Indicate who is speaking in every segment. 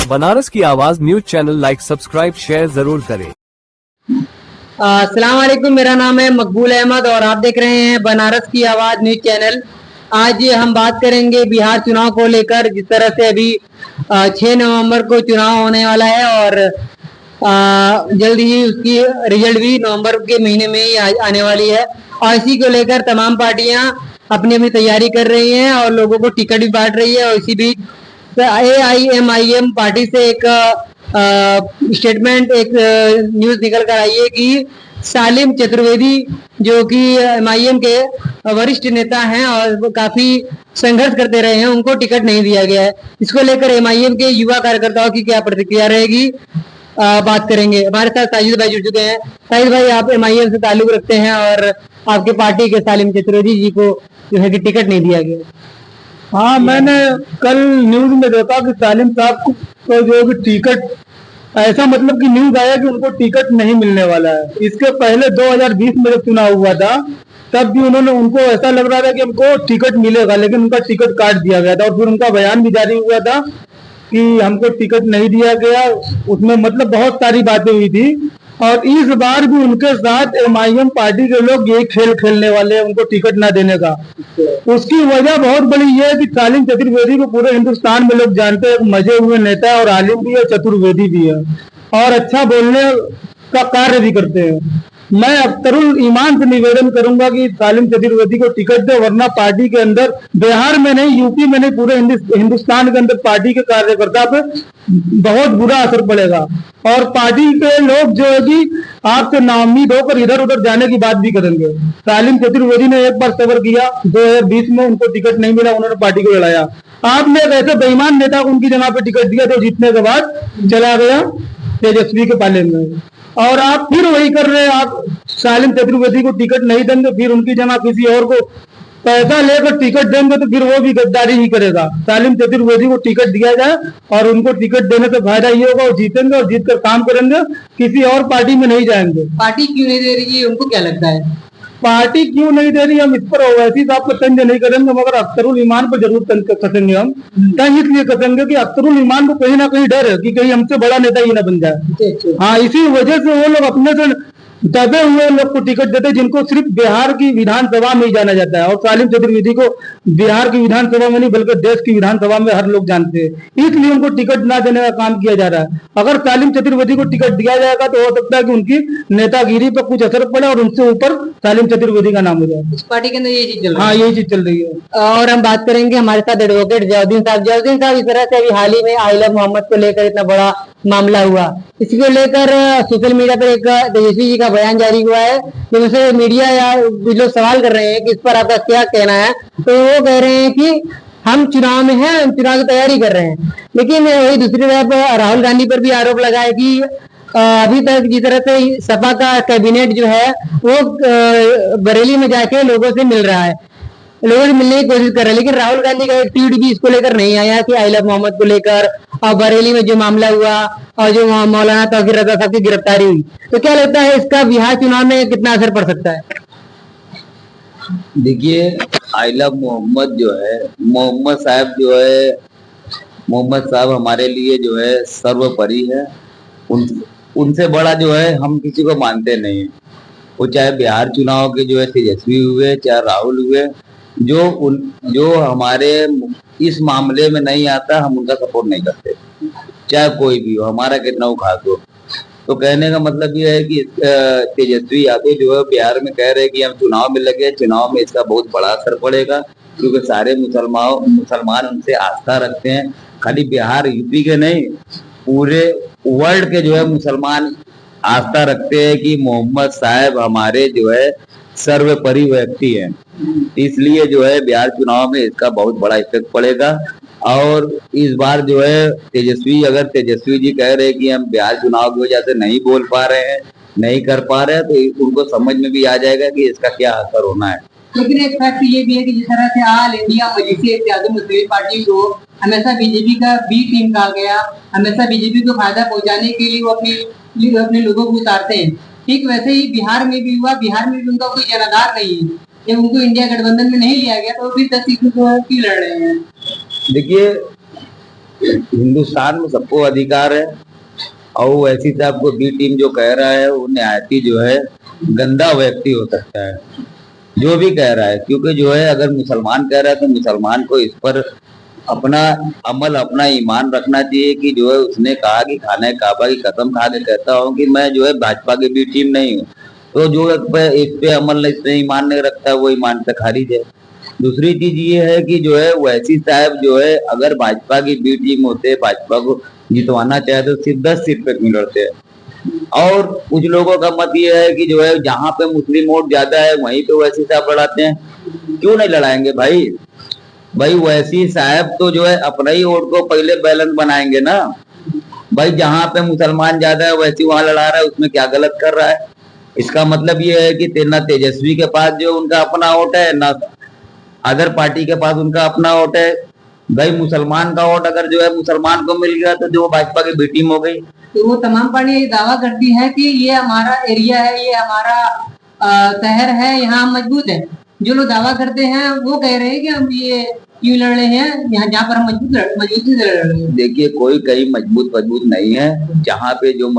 Speaker 1: बनारस की आवाज news channel like subscribe share जरूर करें।
Speaker 2: अस्सलाम वालेकुम, मेरा नाम है मकबूल अहमद और आप देख रहे हैं बनारस की आवाज न्यूज चैनल। आज हम बात करेंगे बिहार चुनाव को लेकर। जिस तरह से अभी 6 नवंबर को चुनाव होने वाला है और जल्द ही उसकी रिजल्ट भी नवंबर के महीने में ही आने वाली है और इसी को लेकर तमाम पार्टियां अपनी अपनी तैयारी कर रही हैं और लोगों को टिकट भी बांट रही है। और इसी बीच AIMIM पार्टी से एक स्टेटमेंट, एक न्यूज निकल कर आई है कि सालिम चतुर्वेदी जो कि MIM के वरिष्ठ नेता हैं और वो काफी संघर्ष करते रहे हैं, उनको टिकट नहीं दिया गया है। इसको लेकर MIM के युवा कार्यकर्ताओं की क्या प्रतिक्रिया रहेगी, बात करेंगे। हमारे साथ साजिद भाई जुड़ चुके हैं। साजिद भाई, आप MIM से ताल्लुक रखते हैं और आपके पार्टी के सालिम चतुर्वेदी जी को जो है कि टिकट नहीं दिया गया।
Speaker 3: हाँ, मैंने कल न्यूज में देखा कि सालिम साहब को जो भी टिकट, ऐसा मतलब कि न्यूज आया कि उनको टिकट नहीं मिलने वाला है। इसके पहले 2020 में जब चुनाव हुआ था तब भी उनको ऐसा लग रहा था कि हमको टिकट मिलेगा, लेकिन उनका टिकट काट दिया गया था और फिर उनका बयान भी जारी हुआ था कि हमको टिकट नहीं दिया गया। उसमें मतलब बहुत सारी बातें हुई थी और इस बार भी उनके साथ MIM पार्टी के लोग यही खेल खेलने वाले हैं, उनको टिकट ना देने का। उसकी वजह बहुत बड़ी ये है कि सालिम चतुर्वेदी को पूरे हिंदुस्तान में लोग जानते हैं, मजे हुए नेता है और आलिम भी है, चतुर्वेदी भी है और अच्छा बोलने का कार्य भी करते हैं। मैं अख्तरुल ईमान से निवेदन करूंगा कि सालिम चतुर्वेदी को टिकट दे, वरना पार्टी के अंदर, बिहार में नहीं, यूपी में नहीं, पूरे हिंदुस्तान के अंदर पार्टी के कार्यकर्ता पे बहुत बुरा असर पड़ेगा और पार्टी के लोग जो है कि आपसे नाउम्मीद होकर इधर उधर जाने की बात भी करेंगे। सालिम चतुर्वेदी ने एक बार सबर किया, 2020 में उनको टिकट नहीं मिला, उन्होंने पार्टी को लड़ाया। आपने एक ऐसे बेईमान नेता को उनकी जगह पे टिकट दिया जो जीतने के बाद चला गया तेजस्वी के पाले में, और आप फिर वही कर रहे हैं। आप सालिम चतुर्वेदी को टिकट नहीं देंगे, फिर उनकी जगह किसी और को पैसा लेकर टिकट देंगे तो फिर वो भी गद्दारी ही करेगा। सालिम चतुर्वेदी को टिकट दिया जाए और उनको टिकट देने से फायदा ये होगा, वो जीतेंगे और जीत कर काम करेंगे, किसी और पार्टी में नहीं जाएंगे।
Speaker 2: पार्टी क्यों नहीं दे रही है, उनको क्या लगता है?
Speaker 3: पार्टी क्यों नहीं दे रही, हम इस पर ओवैसी साहब को तंज नहीं करेंगे, मगर अख्तरुल ईमान पर जरूर कसेंगे। हम तंज इसलिए कसेंगे कि अख्तरुल ईमान को कहीं ना कहीं डर है कि कहीं हमसे बड़ा नेता ही ना बन जाए। हाँ, इसी वजह से वो लोग अपने से दबे हुए लोग को टिकट देते, जिनको सिर्फ बिहार की विधानसभा में ही जाना जाता है। और सालिम चतुर्वेदी को बिहार की विधानसभा में नहीं बल्कि देश की विधानसभा में हर लोग जानते हैं, इसलिए उनको टिकट ना देने का काम किया जा रहा है। अगर सालिम चतुर्वेदी को टिकट दिया जाएगा तो हो सकता है कि उनकी नेतागिरी पर कुछ असर पड़े और उनसे ऊपर सालिम चतुर्वेदी का नाम हो जाए।
Speaker 2: इस पार्टी के अंदर ये चीज चल रही है।
Speaker 3: हाँ, यही चीज चल रही है।
Speaker 2: और हम बात करेंगे हमारे साथ एडवोकेट जयाउद्दीन साहब। जयाउद्दीन साहब, इस तरह से अभी हाल ही में आई लव मोहम्मद को लेकर इतना बड़ा मामला हुआ, इसको लेकर सोशल मीडिया पर एक तेजस्वी जी का बयान जारी हुआ है, जिससे मीडिया या लोग सवाल कर रहे हैं कि इस पर आपका क्या कहना है। तो वो कह रहे हैं कि हम चुनाव में हैं, हम चुनाव की तैयारी कर रहे हैं, लेकिन वही दूसरी तरफ राहुल गांधी पर भी आरोप लगा है कि अभी तक जिस तरह से सपा का कैबिनेट जो है वो बरेली में जाके लोगों से मिल रहा है, लोगों से मिलने की कोशिश कर रहे हैं, लेकिन राहुल गांधी का एक ट्वीट भी इसको लेकर नहीं आया कि आई लव मोहम्मद को लेकर और बरेली में जो मामला हुआ और जो मौलाना तौकीर रजा साहब की गिरफ्तारी हुई। तो क्या लगता है इसका बिहार चुनाव में कितना असर पड़ सकता है?
Speaker 4: देखिए, आई लव मोहम्मद जो है, मोहम्मद साहब हमारे लिए जो है सर्वोपरि है। उनसे बड़ा जो है हम किसी को मानते नहीं। वो चाहे बिहार चुनाव के जो है तेजस्वी हुए, चाहे राहुल हुए, जो हमारे इस मामले में नहीं आता, हम उनका सपोर्ट नहीं करते, चाहे कोई भी हो, हमारा कितना वो खास हो। तो कहने का मतलब ये है कि तेजस्वी यादव जो है बिहार में कह रहे हैं कि हम चुनाव में लगे, चुनाव में इसका बहुत बड़ा असर पड़ेगा, क्योंकि सारे मुसलमान उनसे आस्था रखते हैं। खाली बिहार यूपी के नहीं, पूरे वर्ल्ड के जो है मुसलमान आस्था रखते हैं कि मोहम्मद साहब हमारे जो है सर्वोपरि व्यक्ति हैं। इसलिए जो है बिहार चुनाव में इसका बहुत बड़ा इफेक्ट पड़ेगा। और इस बार जो है अगर तेजस्वी जी कह रहे हैं कि हम बिहार चुनाव की वजह से नहीं बोल पा रहे हैं, नहीं कर पा रहे हैं, तो उनको समझ में भी आ जाएगा कि इसका क्या असर होना है।
Speaker 2: लेकिन एक फैक्ट ये भी है कि जिस तरह से ऑल इंडिया मजलिस इत्तेहाद मुस्लिमीन पार्टी को हमेशा बीजेपी का बी टीम कहा गया, हमेशा बीजेपी को फायदा पहुंचाने के लिए वो अपने लोगों को उतारते हैं, ठीक वैसे ही बिहार में भी हुआ। बिहार में भी उनका कोई जनाधार नहीं है, जब उनको इंडिया गठबंधन में नहीं लिया गया तो फिर 10 सीटों की लड़ रहे हैं।
Speaker 4: देखिए, हिंदुस्तान में सबको अधिकार है। और वैसी साहब को बी टीम जो कह रहा है वो निहायती जो है गंदा व्यक्ति हो सकता है, जो भी कह रहा है। क्योंकि जो है अगर मुसलमान कह रहा है तो मुसलमान को इस पर अपना अमल, अपना ईमान रखना चाहिए कि जो है उसने कहा कि खाने काबा की कसम खा के कहता हूँ कि मैं जो है भाजपा की बी टीम नहीं हूँ। तो जो इस पे अमल, इस पे ईमान नहीं रखता वो ईमान से खारिज है। दूसरी चीज ये है कि जो है वैसी साहब जो है अगर भाजपा की बी टीम होते, भाजपा को जितवाना चाहे तो सिर्फ 10 सीट पे क्यों लड़ते हैं। और कुछ लोगों का मत ये है कि जो है जहाँ पे मुस्लिम वोट ज्यादा है वहीं पे वैसी साहब लड़ाते हैं। क्यों नहीं लड़ाएंगे भाई? भाई वैसी साहब तो जो है अपना ही वोट को पहले बैलेंस बनाएंगे ना भाई। जहाँ पे मुसलमान ज्यादा है वैसी वहां लड़ा रहा है, उसमें क्या गलत कर रहा है? इसका मतलब ये है कि ना तेजस्वी के पास जो उनका अपना वोट है, ना अदर पार्टी के पास उनका अपना वोट है। भाई मुसलमान का वोट अगर जो है मुसलमान को मिल गया तो जो भाजपा की बी टीम हो गई।
Speaker 2: तो वो तमाम पार्टियां ये दावा करती है कि ये हमारा एरिया है, ये हमारा शहर है, यहाँ हम मजबूत है। जो लोग दावा करते हैं वो कह रहे हैं कि हम ये क्यों लड़ रहे हैं यहाँ जहाँ पर हम मजबूती से लड़ रहे हैं।
Speaker 4: देखिए कोई कहीं मजबूत नहीं है। जहाँ पे जो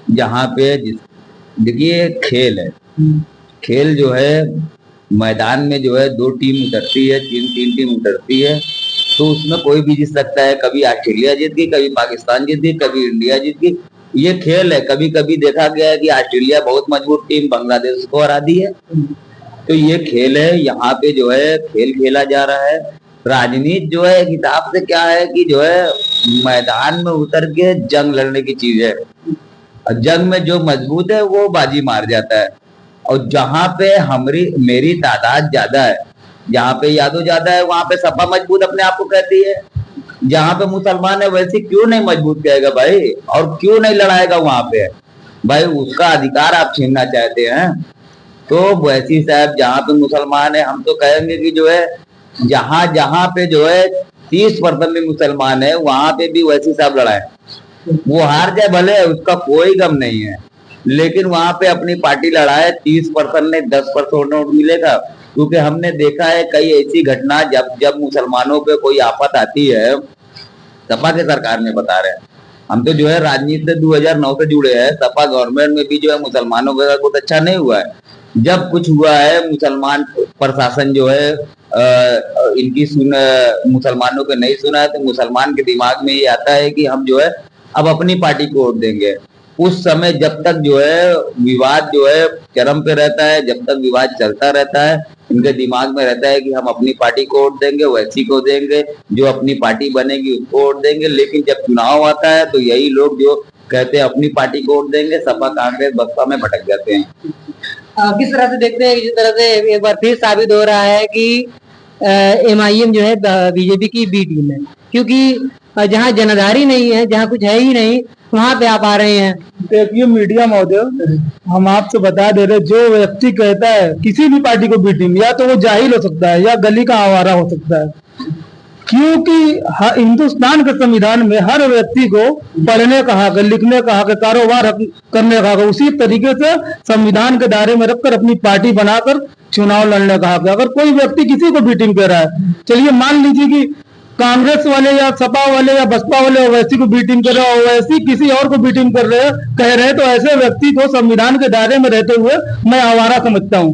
Speaker 4: जहाँ पे देखिए खेल है, खेल जो है मैदान में जो है 2 टीम उतरती है, 3 टीम उतरती है, तो उसमें कोई भी जीत सकता है। कभी ऑस्ट्रेलिया जीत गई, कभी पाकिस्तान जीत गई, कभी इंडिया जीत गई। ये खेल है। कभी कभी देखा गया है कि ऑस्ट्रेलिया बहुत मजबूत टीम बांग्लादेश को हरा दी है। तो ये खेल है, यहाँ पे जो है खेल खेला जा रहा है। राजनीति जो है हिसाब से क्या है कि जो है मैदान में उतर के जंग लड़ने की चीज है। और जंग में जो मजबूत है वो बाजी मार जाता है। और जहाँ पे मेरी तादाद ज्यादा है, जहाँ पे यादव ज्यादा है, वहां पे सपा मजबूत अपने आप को कहती है। जहाँ पे मुसलमान है वैसे क्यों नहीं मजबूत कहेगा भाई? और क्यों नहीं लड़ाएगा वहां पे भाई? उसका अधिकार आप छीनना चाहते हैं। तो वैसी साहब जहाँ पे मुसलमान है, हम तो कहेंगे कि जो है जहाँ जहाँ पे जो है 30% भी मुसलमान है वहां पे भी वैसी साहब लड़ाए। वो हार जाए भले, उसका कोई गम नहीं है, लेकिन वहां पे अपनी पार्टी लड़ाए। 30% ने 10% वोट मिलेगा। क्योंकि हमने देखा है कई ऐसी घटना जब मुसलमानों पे कोई आफत आती है, सपा के सरकार में बता रहे हैं। हम तो जो है राजनीति से 2009 से जुड़े हैं। सपा गवर्नमेंट में भी जो है मुसलमानों के साथ बहुत अच्छा नहीं हुआ है। जब कुछ हुआ है मुसलमान प्रशासन जो है इनकी मुसलमानों को नहीं सुना है, तो मुसलमान के दिमाग में ये आता है कि हम जो है अब अपनी पार्टी को वोट देंगे। उस समय जब तक जो है विवाद जो है चरम पे रहता है, जब तक विवाद चलता रहता है, इनके दिमाग में रहता है कि हम अपनी पार्टी को वोट देंगे, वैसी को देंगे, जो अपनी पार्टी बनेगी उसको वोट देंगे। लेकिन जब चुनाव आता है तो यही लोग जो कहते हैं अपनी पार्टी को वोट देंगे, सपा कांग्रेस बसपा में भटक जाते हैं।
Speaker 2: किस तरह से देखते हैं? जिस तरह से एक बार फिर साबित हो रहा है कि MIM जो है बीजेपी की बी टीम है, क्योंकि जहाँ जनाधारी नहीं है, जहाँ कुछ है ही नहीं, वहां पे आप आ रहे हैं।
Speaker 3: देखिए मीडिया महोदय, हम आपसे बता दे रहे, जो व्यक्ति कहता है किसी भी पार्टी को बी टीम, या तो वो जाहिल हो सकता है या गली का आवारा हो सकता है। क्योंकि हिंदुस्तान के संविधान में हर व्यक्ति को पढ़ने का हक, लिखने का हक, कारोबार करने का हक, उसी तरीके से संविधान के दायरे में रखकर अपनी पार्टी बनाकर चुनाव लड़ने का हक है। अगर कोई व्यक्ति किसी को बी टीम कह रहा है, चलिए मान लीजिए कि कांग्रेस वाले या सपा वाले या बसपा वाले ओवैसी को बी टीम कर रहे हैं, ओवैसी किसी और को बी टीम कर रहे हैं, कह रहे हैं, तो ऐसे व्यक्ति को संविधान के दायरे में रहते हुए मैं आवारा समझता हूँ।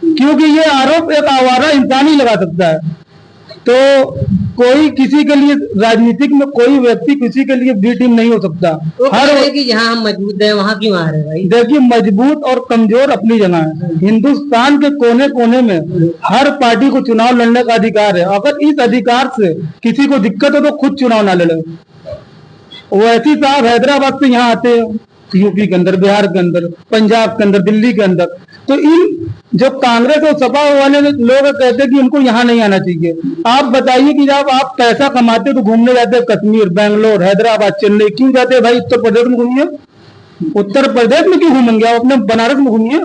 Speaker 3: क्योंकि ये आरोप एक आवारा इंसान ही लगा सकता है। तो कोई किसी के लिए, राजनीतिक में कोई व्यक्ति किसी के लिए बी टीम नहीं हो सकता।
Speaker 2: तो हर है कि जहाँ हम मजबूत है वहाँ क्यों आ रहे हैं भाई? देखिए
Speaker 3: मजबूत और कमजोर अपनी जगह है। हिंदुस्तान के कोने कोने में हर पार्टी को चुनाव लड़ने का अधिकार है। अगर इस अधिकार से किसी को दिक्कत हो तो खुद चुनाव ना लड़े। वैसी साहब हैदराबाद से यहाँ आते हैं, यूपी के अंदर, बिहार के अंदर, पंजाब के अंदर, दिल्ली के अंदर, तो इन जो कांग्रेस और सपा वाले लोग कहते हैं कि उनको यहाँ नहीं आना चाहिए। आप बताइए कि जब आप पैसा कमाते तो घूमने जाते हैं कश्मीर, बेंगलोर, हैदराबाद, चेन्नई, क्यों जाते हैं भाई? उत्तर प्रदेश में घूमिए। उत्तर प्रदेश में क्यों घूमेंगे? आप अपने बनारस में घूमिए।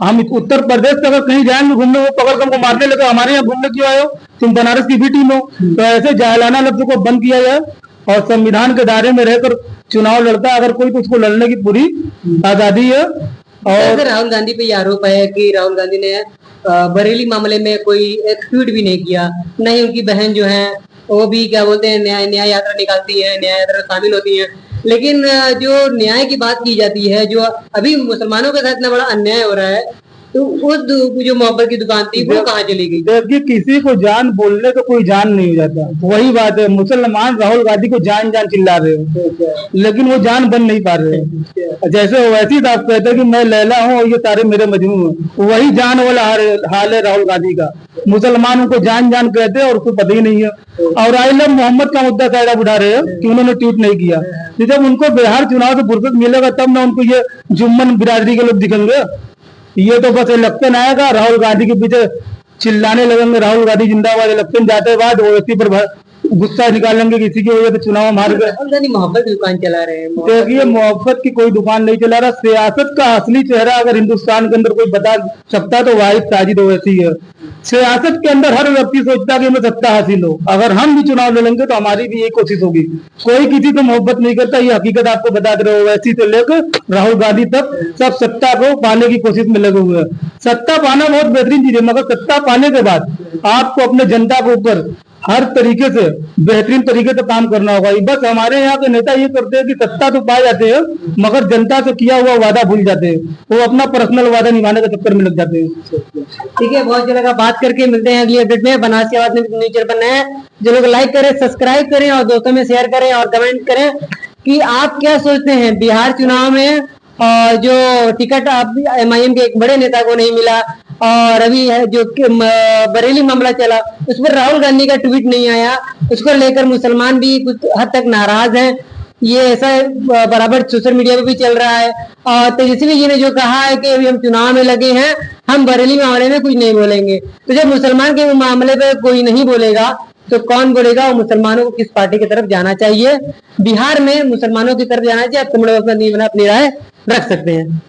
Speaker 3: हम उत्तर प्रदेश से अगर कहीं जाएंगे घूमने, वो पकड़ कर हमको मारने लगे, हमारे यहाँ घूमने क्यों आए हो? तुम बनारस की भी टीम हो। तो ऐसे जाहिलाना लफ्ज को बंद किया जाए और संविधान के दायरे में रहकर चुनाव लड़ता है अगर कोई, तो उसको लड़ने की पूरी आजादी है। और
Speaker 2: राहुल गांधी पे ये आरोप है कि राहुल गांधी ने बरेली मामले में कोई एक ट्वीट भी नहीं किया, नहीं उनकी बहन जो है वो भी क्या बोलते हैं न्याय यात्रा निकालती है, न्याय यात्रा में शामिल होती है। लेकिन जो न्याय की बात की जाती है, जो अभी मुसलमानों के साथ इतना बड़ा अन्याय हो रहा है, तो उस जो मोहब्बत की दुकान थी वो कहाँ चली गई?
Speaker 3: देखिए, किसी को जान बोलने तो कोई जान नहीं हो जाता, वही बात है। मुसलमान राहुल गांधी को जान जान चिल्ला रहे हो, लेकिन वो जान बन नहीं पा रहे हैं। जैसे वैसी आप कहते हैं कि मैं लैला हूँ और ये सारे मेरे मजनू हैं, वही जान वाला हाल है राहुल गांधी का। मुसलमान उनको जान जान कहते हैं और उसको पता ही नहीं है। और आई लव मोहम्मद का मुद्दा शायद आप उठा रहे हो कि उन्होंने ट्वीट नहीं किया। तो जब उनको बिहार चुनाव से फुर्सत मिलेगा तब ना उनको ये जुम्मन बिरादरी के लोग दिखेंगे। ये तो बस इलेक्शन आएगा, राहुल गांधी के पीछे चिल्लाने लगेंगे, राहुल गांधी जिंदाबाद। इलेक्शन जाते बाद ओवैसी पर गुस्सा निकालेंगे, किसी की वजह से चुनाव हार गए।
Speaker 2: राहुल गांधी मोहब्बत की दुकान चला रहे हैं।
Speaker 3: देखिए, मोहब्बत की कोई दुकान नहीं चला रहा। सियासत का असली चेहरा अगर हिंदुस्तान के अंदर कोई बता सकता तो वाहिद साजिद ओवैसी है। सियासत के अंदर हर व्यक्ति सोचता है कि हमें सत्ता हासिल हो। अगर हम भी चुनाव लड़ेंगे तो हमारी भी यही कोशिश होगी। कोई किसी से मोहब्बत नहीं करता, ये हकीकत आपको बता दे रहे हो। ओवैसी से लेकर राहुल गांधी तक सब सत्ता को पाने की कोशिश में लगे हुए हैं। सत्ता पाना बहुत बेहतरीन चीज है, मगर सत्ता पाने के बाद आपको अपने जनता के ऊपर हर तरीके से बेहतरीन तरीके से काम करना होगा। बस हमारे यहाँ के नेता ये करते हैं कि सत्ता तो पा जाते हैं, मगर जनता से किया हुआ वादा भूल जाते हैं। वो अपना पर्सनल वादा निभाने के चक्कर में लग जाते हैं।
Speaker 2: ठीक है, बहुत अच्छा लगा बात करके। मिलते हैं अगली अपडेट में। बनारस की आवाज में न्यूज़ चैनल बनना है, जो लोग लाइक करें, सब्सक्राइब करें और दोस्तों में शेयर करें और कमेंट करें कि आप क्या सोचते हैं बिहार चुनाव में जो टिकट आप MIM के एक बड़े नेता को नहीं मिला, और अभी है जो बरेली मामला चला, उस पर राहुल गांधी का ट्वीट नहीं आया, उसको लेकर मुसलमान भी कुछ हद तक नाराज हैं। ये ऐसा बराबर सोशल मीडिया पे भी चल रहा है। और तेजस्वी जी ने जो कहा है कि अभी हम चुनाव में लगे हैं, हम बरेली मामले में कुछ नहीं बोलेंगे। तो जब मुसलमान के मामले पे कोई नहीं बोलेगा तो कौन बोलेगा? और मुसलमानों को किस पार्टी की तरफ जाना चाहिए? बिहार में मुसलमानों की तरफ जाना चाहिए। आप कमेंट बॉक्स में अपनी राय रख सकते हैं।